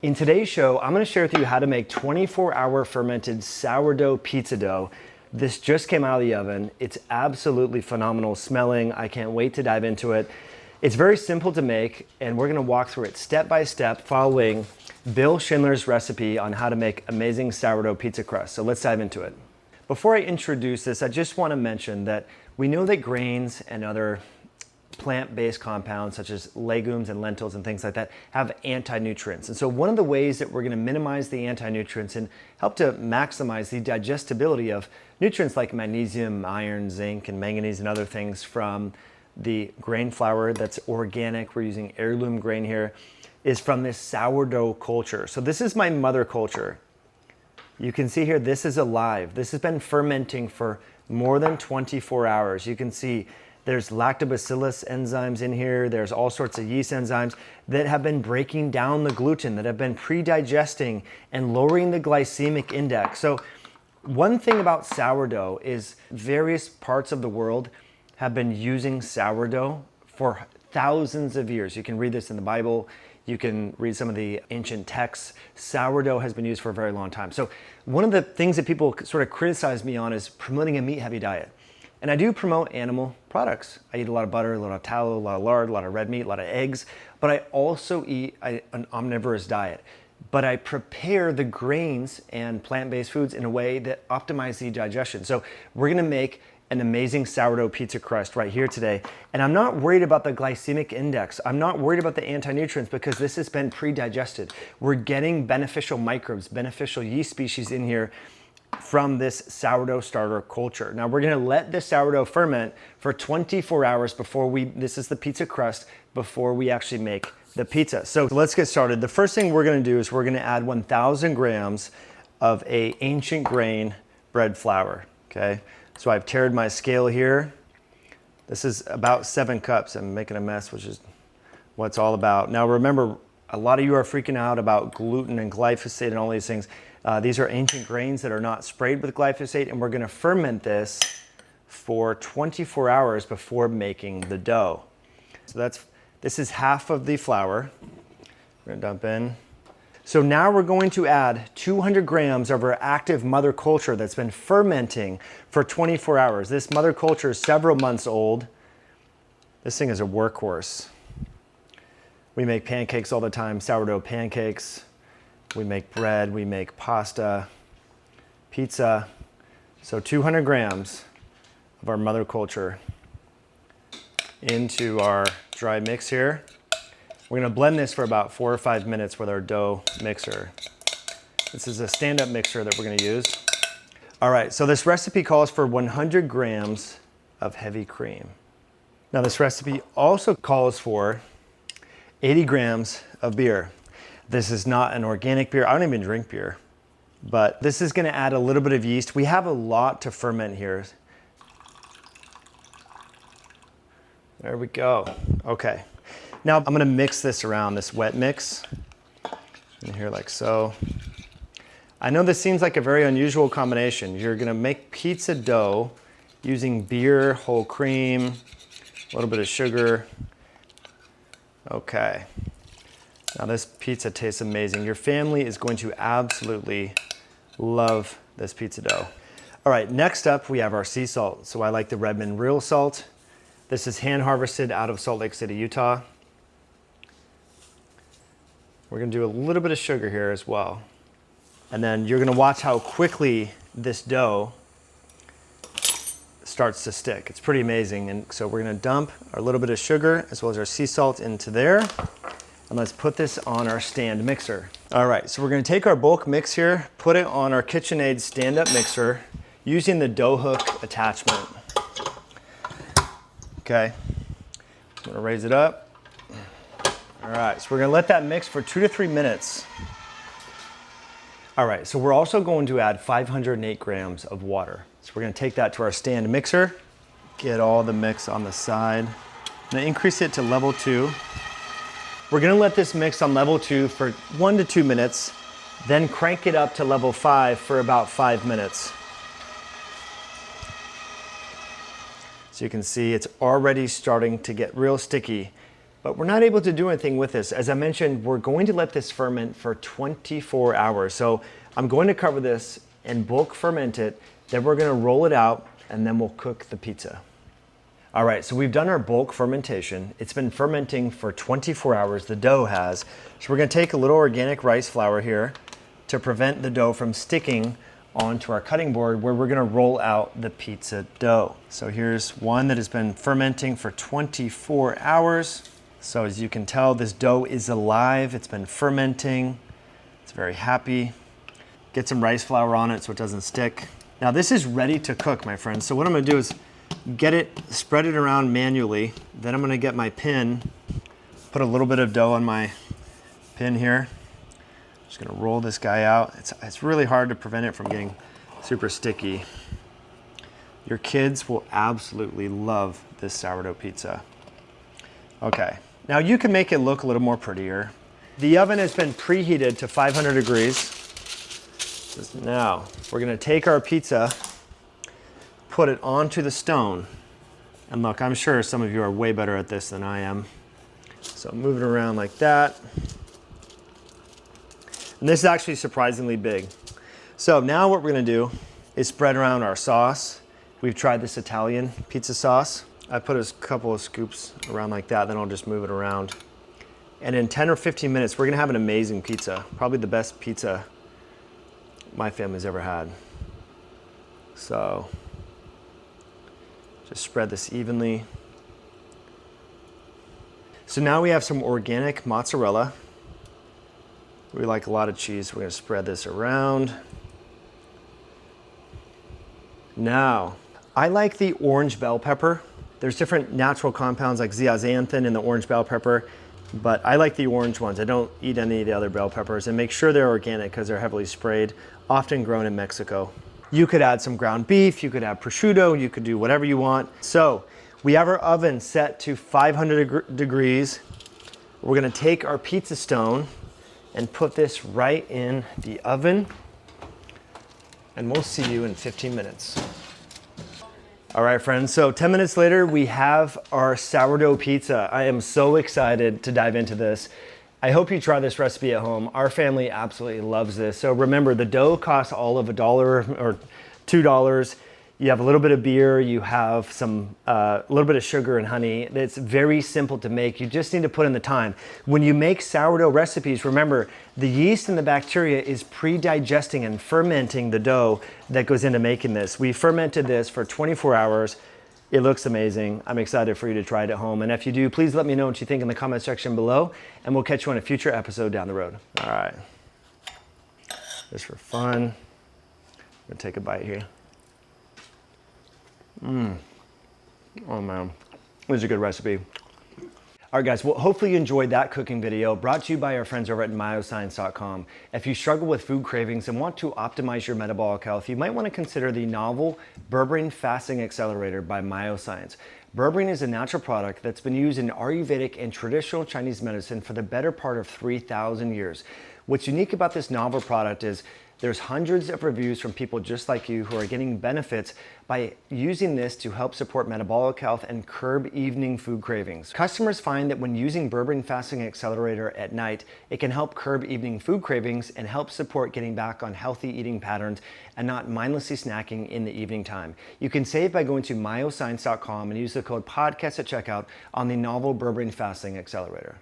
In today's show, I'm going to share with you how to make 24-hour fermented sourdough pizza dough. This just came out of the oven. It's absolutely phenomenal smelling. I can't wait to dive into it. It's very simple to make, and we're going to walk through it step by step following Bill Schindler's recipe on how to make amazing sourdough pizza crust. So let's dive into it. Before I introduce this, I just want to mention that we know that grains and other plant-based compounds such as legumes and lentils and things like that have anti-nutrients. And so one of the ways that we're going to minimize the anti-nutrients and help to maximize the digestibility of nutrients like magnesium, iron, zinc, and manganese and other things from the grain flour that's organic, we're using heirloom grain here, is from this sourdough culture. So this is my mother culture. You can see here, this is alive. This has been fermenting for more than 24 hours. You can see there's lactobacillus enzymes in here. There's all sorts of yeast enzymes that have been breaking down the gluten, that have been pre-digesting and lowering the glycemic index. So one thing about sourdough is various parts of the world have been using sourdough for thousands of years. You can read this in the Bible. You can read some of the ancient texts. Sourdough has been used for a very long time. So one of the things that people sort of criticize me on is promoting a meat-heavy diet. And I do promote animal products. I eat a lot of butter, a lot of tallow, a lot of lard, a lot of red meat, a lot of eggs, but I also eat an omnivorous diet. But I prepare the grains and plant-based foods in a way that optimize the digestion. So we're gonna make an amazing sourdough pizza crust right here today. And I'm not worried about the glycemic index. I'm not worried about the anti-nutrients because this has been pre-digested. We're getting beneficial microbes, beneficial yeast species in here from this sourdough starter culture. Now we're gonna let the sourdough ferment for 24 hours before this is the pizza crust, before we actually make the pizza. So let's get started. The first thing we're gonna do is we're gonna add 1,000 grams of a ancient grain bread flour, okay? So I've tared my scale here. This is about 7 cups. I'm making a mess, which is what it's all about. Now remember, a lot of you are freaking out about gluten and glyphosate and all these things. These are ancient grains that are not sprayed with glyphosate, and we're gonna ferment this for 24 hours before making the dough. So this is half of the flour. We're gonna dump in. So now we're going to add 200 grams of our active mother culture that's been fermenting for 24 hours. This mother culture is several months old. This thing is a workhorse. We make pancakes all the time, sourdough pancakes. We make bread, we make pasta, pizza. So 200 grams of our mother culture into our dry mix here. We're gonna blend this for about 4 or 5 minutes with our dough mixer. This is a stand-up mixer that we're gonna use. All right, so this recipe calls for 100 grams of heavy cream. Now this recipe also calls for 80 grams of beer. This is not an organic beer. I don't even drink beer, but this is gonna add a little bit of yeast. We have a lot to ferment here. There we go. Okay. Now I'm gonna mix this around, this wet mix, in here like so. I know this seems like a very unusual combination. You're gonna make pizza dough using beer, whole cream, a little bit of sugar. Okay. Now this pizza tastes amazing. Your family is going to absolutely love this pizza dough. All right, next up we have our sea salt. So I like the Redmond real salt. This is hand harvested out of Salt Lake City, Utah. We're gonna do a little bit of sugar here as well. And then you're gonna watch how quickly this dough starts to stick. It's pretty amazing. And so we're gonna dump our little bit of sugar as well as our sea salt into there. And let's put this on our stand mixer. All right, so we're gonna take our bulk mix here, put it on our KitchenAid stand-up mixer using the dough hook attachment. Okay, I'm gonna raise it up. All right, so we're gonna let that mix for 2 to 3 minutes. All right, so we're also going to add 508 grams of water. So we're gonna take that to our stand mixer, get all the mix on the side. I'm gonna increase it to level 2. We're gonna let this mix on level 2 for 1 to 2 minutes, then crank it up to level 5 for about 5 minutes. So you can see it's already starting to get real sticky. But we're not able to do anything with this. As I mentioned, we're going to let this ferment for 24 hours. So I'm going to cover this and bulk ferment it, then we're gonna roll it out, and then we'll cook the pizza. All right, so we've done our bulk fermentation. It's been fermenting for 24 hours, the dough has. So we're gonna take a little organic rice flour here to prevent the dough from sticking onto our cutting board where we're gonna roll out the pizza dough. So here's one that has been fermenting for 24 hours. So as you can tell, this dough is alive. It's been fermenting. It's very happy. Get some rice flour on it so it doesn't stick. Now this is ready to cook, my friends. So what I'm gonna do is get it, spread it around manually. Then I'm gonna get my pin, put a little bit of dough on my pin here. Just gonna roll this guy out. It's really hard to prevent it from getting super sticky. Your kids will absolutely love this sourdough pizza. Okay, now you can make it look a little more prettier. The oven has been preheated to 500 degrees. Now, we're gonna take our pizza, put it onto the stone. And look, I'm sure some of you are way better at this than I am. So move it around like that. And this is actually surprisingly big. So now what we're gonna do is spread around our sauce. We've tried this Italian pizza sauce. I put a couple of scoops around like that, then I'll just move it around. And in 10 or 15 minutes, we're gonna have an amazing pizza. Probably the best pizza my family's ever had. So just spread this evenly. So now we have some organic mozzarella. We like a lot of cheese. We're gonna spread this around. Now, I like the orange bell pepper. There's different natural compounds like zeaxanthin in the orange bell pepper, but I like the orange ones. I don't eat any of the other bell peppers, and make sure they're organic because they're heavily sprayed, often grown in Mexico. You could add some ground beef, you could add prosciutto, you could do whatever you want. So we have our oven set to 500 degrees. We're gonna take our pizza stone and put this right in the oven, and we'll see you in 15 minutes. All right, friends, so 10 minutes later, we have our sourdough pizza. I am so excited to dive into this. I hope you try this recipe at home. Our family absolutely loves this. So remember, the dough costs all of $1 or $2. You have a little bit of beer, you have some a little bit of sugar and honey. It's very simple to make. You just need to put in the time. When you make sourdough recipes, remember, the yeast and the bacteria is pre-digesting and fermenting the dough that goes into making this. We fermented this for 24 hours. It looks amazing. I'm excited for you to try it at home. And if you do, please let me know what you think in the comment section below, and we'll catch you on a future episode down the road. All right. Just for fun, I'm gonna take a bite here. Oh man, this is a good recipe. All right guys, well hopefully you enjoyed that cooking video brought to you by our friends over at myoscience.com. If you struggle with food cravings and want to optimize your metabolic health, you might want to consider the novel Berberine Fasting Accelerator by Myoscience. Berberine is a natural product that's been used in Ayurvedic and traditional Chinese medicine for the better part of 3,000 years. What's unique about this novel product is there's hundreds of reviews from people just like you who are getting benefits by using this to help support metabolic health and curb evening food cravings. Customers find that when using Berberine Fasting Accelerator at night, it can help curb evening food cravings and help support getting back on healthy eating patterns and not mindlessly snacking in the evening time. You can save by going to myoscience.com and use the code podcast at checkout on the novel Berberine Fasting Accelerator.